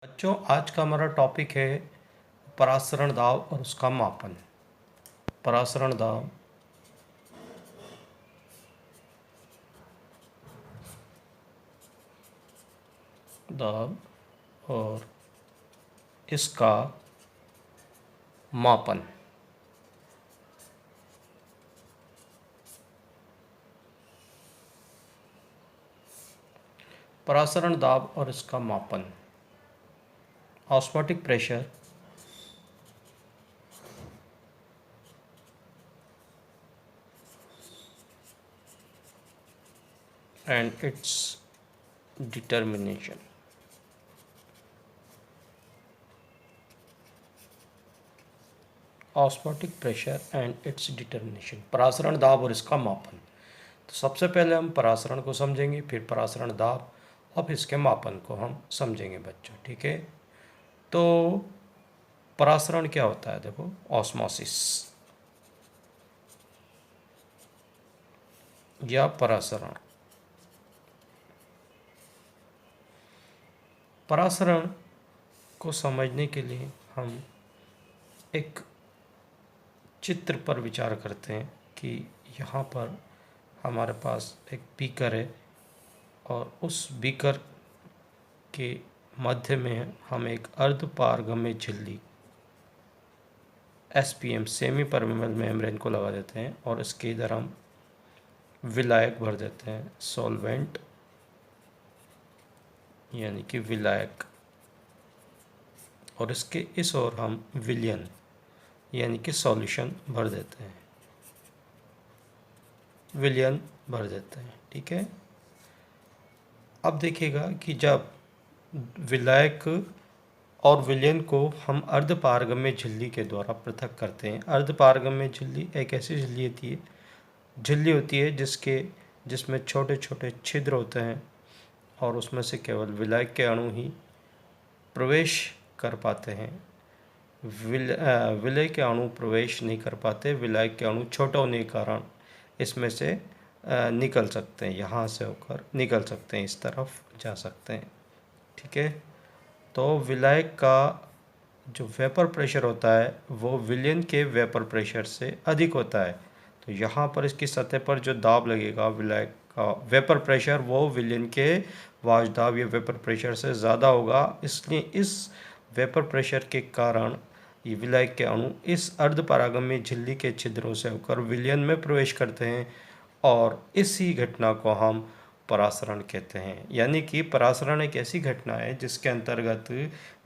बच्चों, आज का हमारा टॉपिक है परासरण दाब और उसका मापन। परासरण दाब और इसका मापन। परासरण दाब और इसका मापन। Osmotic pressure and its determination। Osmotic pressure and its determination, परासरण दाब और इसका मापन। तो सबसे पहले हम परासरण को समझेंगे, फिर परासरण दाब, अब इसके मापन को हम समझेंगे बच्चों। ठीक है, तो परासरण क्या होता है? देखो, ऑस्मोसिस या परासरण। परासरण को समझने के लिए हम एक चित्र पर विचार करते हैं कि यहाँ पर हमारे पास एक बीकर है और उस बीकर के मध्य में हम एक अर्धपारगम्य झिल्ली SPM सेमी परमेबल मेम्ब्रेन को लगा देते हैं और इसके इधर हम विलायक भर देते हैं, सॉल्वेंट यानी कि विलायक, और इसके इस ओर हम विलयन यानी कि सॉल्यूशन भर देते हैं, विलयन भर देते हैं। ठीक है, अब देखिएगा कि जब विलायक और विलयन को हम अर्धपारगम्य झिल्ली के द्वारा पृथक करते हैं। अर्धपारगम्य झिल्ली एक ऐसी झिल्ली होती है जिसमें छोटे छोटे छिद्र होते हैं और उसमें से केवल विलायक के अणु ही प्रवेश कर पाते हैं। विलय के अणु प्रवेश नहीं कर पाते। विलायक के अणु छोटे होने के कारण इसमें से निकल सकते हैं, यहाँ से होकर निकल सकते हैं, इस तरफ जा सकते हैं। ठीक है, तो विलायक का जो वेपर प्रेशर होता है वो विलयन के वेपर प्रेशर से अधिक होता है। तो यहाँ पर इसकी सतह पर जो दाब लगेगा विलायक का वेपर प्रेशर, वो विलयन के वाष्प दाब या वेपर प्रेशर से ज़्यादा होगा। इसलिए इस वेपर प्रेशर के कारण ये विलायक के अणु इस अर्धपारगम्य झिल्ली के छिद्रों से होकर विलयन में प्रवेश करते हैं और इसी घटना को हम परासरण कहते हैं। यानी कि परासरण एक ऐसी घटना है जिसके अंतर्गत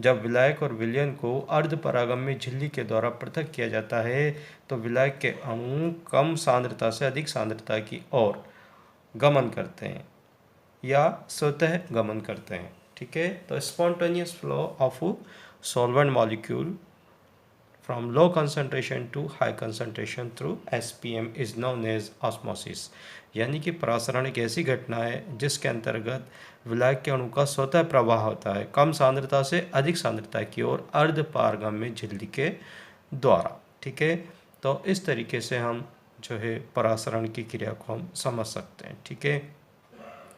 जब विलायक और विलयन को अर्धपरागम्य झिल्ली के द्वारा पृथक किया जाता है तो विलायक के अणु कम सांद्रता से अधिक सांद्रता की ओर गमन करते हैं या स्वतः गमन करते हैं। ठीक है, तो spontaneous flow of solvent molecule from low concentration to high concentration through SPM is known as osmosis। यानी कि परासरण एक ऐसी घटना है जिसके अंतर्गत विलायक के अणु का स्वतः प्रवाह होता है कम सांद्रता से अधिक सांद्रता की ओर अर्धपारगम्य झिल्ली के द्वारा। ठीक है, तो इस तरीके से हम जो है परासरण की क्रिया को हम समझ सकते हैं। ठीक है,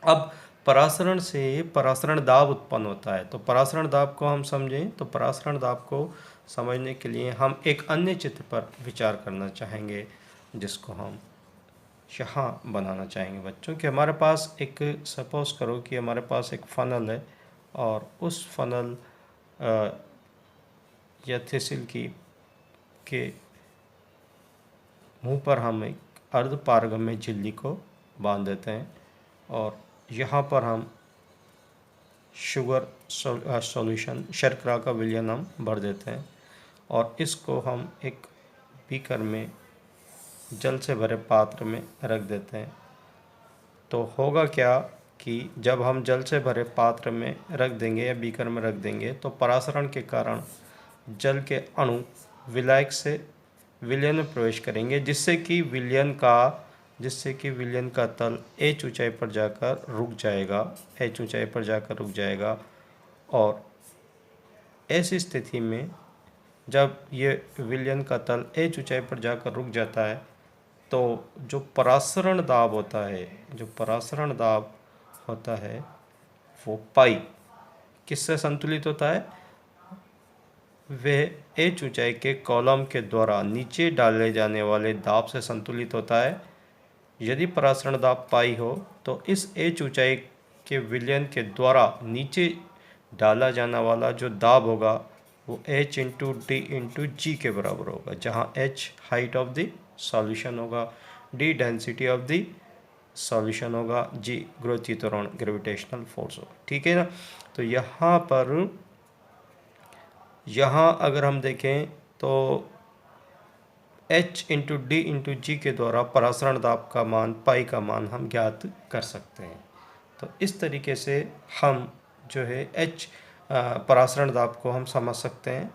अब परासरण से परासरण दाब उत्पन्न होता है। तो परासरण दाब को हम समझें तो परासरण दाब को समझने के लिए हम एक अन्य चित्र पर विचार करना चाहेंगे जिसको हम यहाँ बनाना चाहेंगे बच्चों। कि हमारे पास एक, सपोज करो कि हमारे पास एक फनल है और उस फनल या थिसिल के मुंह पर हम एक अर्धपारगम्य झिल्ली को बांध देते हैं और यहाँ पर हम शुगर सॉल्यूशन शर्करा का विलयन हम भर देते हैं और इसको हम एक बीकर में जल से भरे पात्र में रख देते हैं। तो होगा क्या कि जब हम जल से भरे पात्र में रख देंगे या बीकर में रख देंगे तो परासरण के कारण जल के अणु विलायक से विलयन में प्रवेश करेंगे जिससे कि विलयन का तल h ऊंचाई पर जाकर रुक जाएगा और ऐसी स्थिति में जब ये विलयन का तल h ऊंचाई पर जाकर रुक जाता है तो जो परासरण दाब होता है वो पाई किससे संतुलित होता है? वह एच ऊंचाई के कॉलम के द्वारा नीचे डाले जाने वाले दाब से संतुलित होता है। यदि परासरण दाब पाई हो तो इस एच ऊंचाई के विलयन के द्वारा नीचे डाला जाने वाला जो दाब होगा वो h इंटू डी इंटू जी के बराबर होगा, जहाँ h height of the solution होगा, d density of the solution होगा, g गुरुत्वीय त्वरण ग्रेविटेशनल फोर्स होगा। ठीक है ना। तो यहाँ अगर हम देखें तो h इंटू डी इंटू जी के द्वारा परासरण दाब का मान, पाई का मान हम ज्ञात कर सकते हैं। तो इस तरीके से हम जो है h परासरण दाब को हम समझ सकते हैं।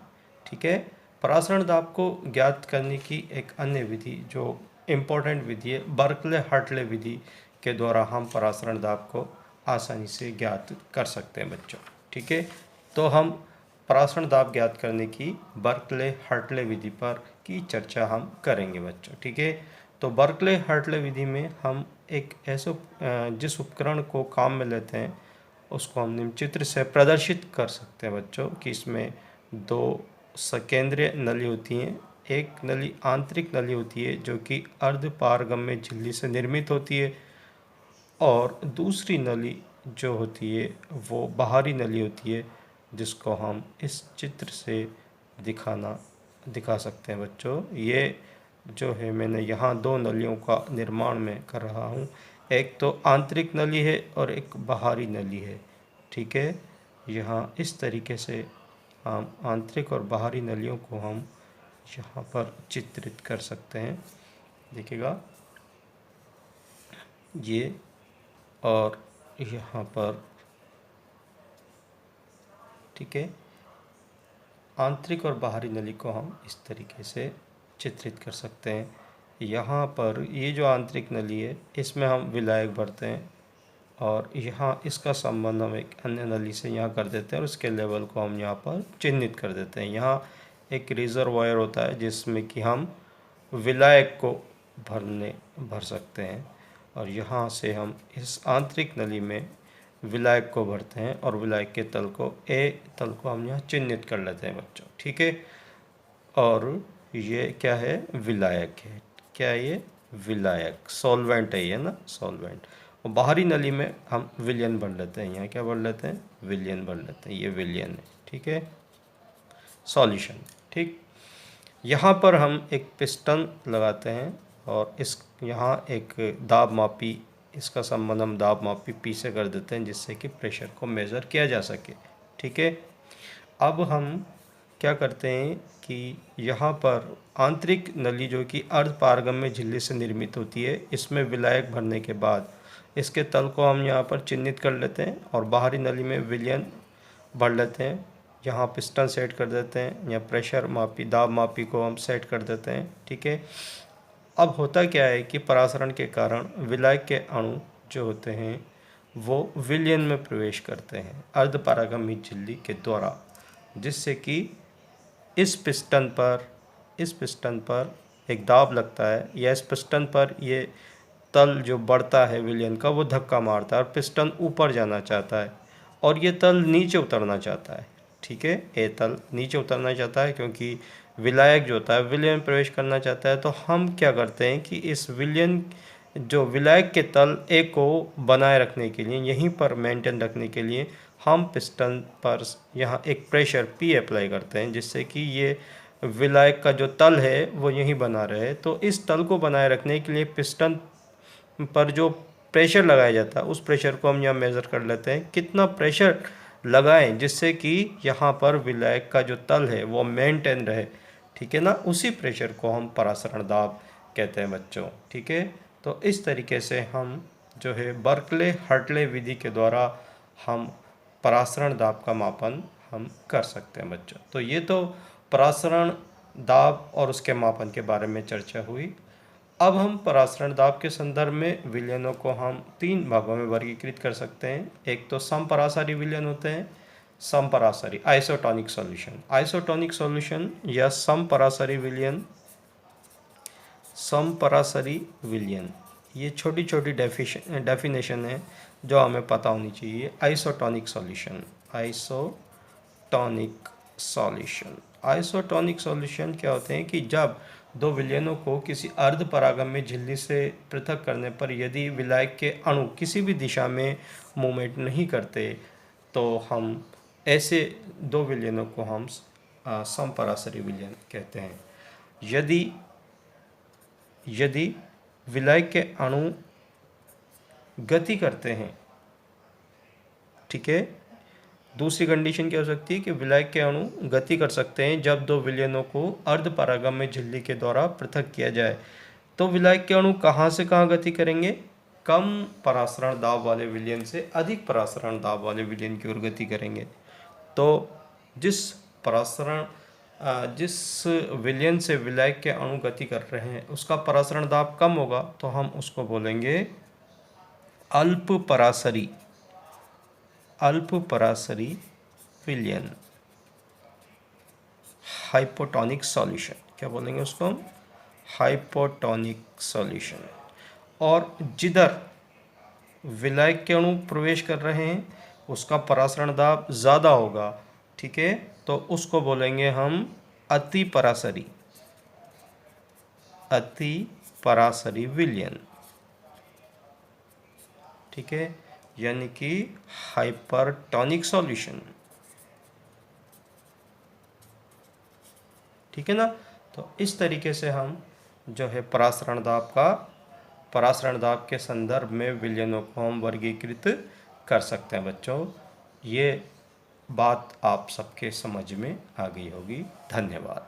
ठीक है। परासरण दाब को ज्ञात करने की एक अन्य विधि जो इम्पोर्टेंट विधि है, बर्कले हार्टले विधि के द्वारा हम परासरण दाब को आसानी से ज्ञात कर सकते हैं बच्चों। ठीक है। तो हम परासरण दाब ज्ञात करने की बर्कले हार्टले विधि पर की चर्चा हम करेंगे बच्चों। ठीक है। तो बर्कले हार्टले विधि में हम एक ऐसे जिस उपकरण को काम में लेते हैं उसको हम निम्न चित्र से प्रदर्शित कर सकते हैं बच्चों कि इसमें दो सकेंद्रीय नली होती हैं। एक नली आंतरिक नली होती है जो कि अर्धपारगम्य झिल्ली से निर्मित होती है, और दूसरी नली जो होती है वो बाहरी नली होती है, जिसको हम इस चित्र से दिखा सकते हैं बच्चों। ये जो है मैंने यहाँ दो नलियों का निर्माण में कर रहा हूँ, एक तो आंतरिक नली है और एक बाहरी नली है। ठीक है। यहाँ इस तरीके से हम आंतरिक और बाहरी नलियों को हम यहाँ पर चित्रित कर सकते हैं। देखिएगा ये, और यहाँ पर ठीक है, आंतरिक और बाहरी नली को हम इस तरीके से चित्रित कर सकते हैं। यहाँ पर ये जो आंतरिक नली है इसमें हम विलायक भरते हैं, और यहाँ इसका संबंध हम एक अन्य नली से यहाँ कर देते हैं और उसके लेवल को हम यहाँ पर चिन्हित कर देते हैं। यहाँ एक रिजर्वायर होता है जिसमें कि हम विलायक को भर सकते हैं, और यहाँ से हम इस आंतरिक नली में विलायक को भरते हैं और विलायक के तल को हम यहाँ चिन्हित कर लेते हैं बच्चों। ठीक है। और ये क्या है? विलायक है। क्या है ये? विलायक, सॉल्वेंट है ये ना, सॉल्वेंट। और बाहरी नली में हम विलयन भर लेते हैं। यहाँ क्या भर लेते हैं? विलयन भर लेते हैं। ये विलयन है। ठीक है, सॉल्यूशन। ठीक। यहाँ पर हम एक पिस्टन लगाते हैं और यहाँ एक दाब मापी, इसका संबंध हम दाब मापी पी से कर देते हैं जिससे कि प्रेशर को मेज़र किया जा सके। ठीक है। अब हम क्या करते हैं कि यहाँ पर आंतरिक नली जो कि अर्धपारगम्य झिल्ली से निर्मित होती है, इसमें विलायक भरने के बाद इसके तल को हम यहाँ पर चिन्हित कर लेते हैं और बाहरी नली में विलयन भर लेते हैं। यहाँ पिस्टन सेट कर देते हैं या प्रेशर मापी, दाब मापी को हम सेट कर देते हैं। ठीक है। अब होता क्या है कि परासरण के कारण विलायक के अणु जो होते हैं वो विलयन में प्रवेश करते हैं अर्धपारगम्य झिल्ली के द्वारा, जिससे कि इस पिस्टन पर एक दाब लगता है, या इस पिस्टन पर ये तल जो बढ़ता है विलयन का वो धक्का मारता है और पिस्टन ऊपर जाना चाहता है और ये तल नीचे उतरना चाहता है। ठीक है। ये तल नीचे उतरना चाहता है क्योंकि विलायक जो होता है विलयन में प्रवेश करना चाहता है। तो हम क्या करते हैं कि इस विलायक के तल ए को बनाए रखने के लिए, यहीं पर मेंटेन रखने के लिए हम पिस्टन पर यहाँ एक प्रेशर पी अप्लाई करते हैं, जिससे कि ये विलायक का जो तल है वो यहीं बना रहे। तो इस तल को बनाए रखने के लिए पिस्टन पर जो प्रेशर लगाया जाता है उस प्रेशर को हम यहाँ मेज़र कर लेते हैं, कितना प्रेशर लगाएं जिससे कि यहाँ पर विलायक का जो तल है वो मेंटेन रहे। ठीक है ना। उसी प्रेशर को हम परासरण दाब कहते हैं बच्चों। ठीक है। तो इस तरीके से हम जो है बर्कले हार्टले विधि के द्वारा हम परासरण दाब का मापन हम कर सकते हैं बच्चों। तो ये तो परासरण दाब और उसके मापन के बारे में चर्चा हुई। अब हम परासरण दाब के संदर्भ में विलयनों को हम 3 भागों में वर्गीकृत कर सकते हैं। एक तो समपरासारी विलयन होते हैं, समपरासारी आइसोटोनिक सॉल्यूशन या समपरासारी विलयन, ये छोटी छोटी डेफिनेशन है जो हमें पता होनी चाहिए। Isotonic solution isotonic solution. Isotonic solution क्या होते हैं कि जब दो विलयनों को किसी अर्ध परागम्य झिल्ली से पृथक करने पर यदि विलायक के अणु किसी भी दिशा में मूवमेंट नहीं करते तो हम ऐसे दो विलयनों को हम समपरासरी विलयन कहते हैं। यदि विलायक के अणु गति करते हैं, ठीक है, दूसरी कंडीशन क्या हो सकती है कि विलायक के अणु गति कर सकते हैं जब दो विलयनों को अर्ध परागम्य झिल्ली के द्वारा पृथक किया जाए। तो विलायक के अणु कहाँ से कहाँ गति करेंगे? कम परासरण दाब वाले विलयन से अधिक परासरण दाब वाले विलयन की ओर गति करेंगे। तो जिस विलयन से विलायक के अणु गति कर रहे हैं उसका परासरण दाब कम होगा तो हम उसको बोलेंगे अल्प परासरी विलयन, हाइपोटोनिक सॉल्यूशन। क्या बोलेंगे उसको हम? Hypotonic solution. और जिधर विलायक के अणु प्रवेश कर रहे हैं उसका परासरण दाब ज़्यादा होगा, ठीक है, तो उसको बोलेंगे हम अति परासरी विलयन, ठीक है, यानी कि हाइपरटोनिक सॉल्यूशन, ठीक है ना। तो इस तरीके से हम जो है परासरण दाब के संदर्भ में विलयनों को हम वर्गीकृत कर सकते हैं बच्चों। ये बात आप सबके समझ में आ गई होगी। धन्यवाद।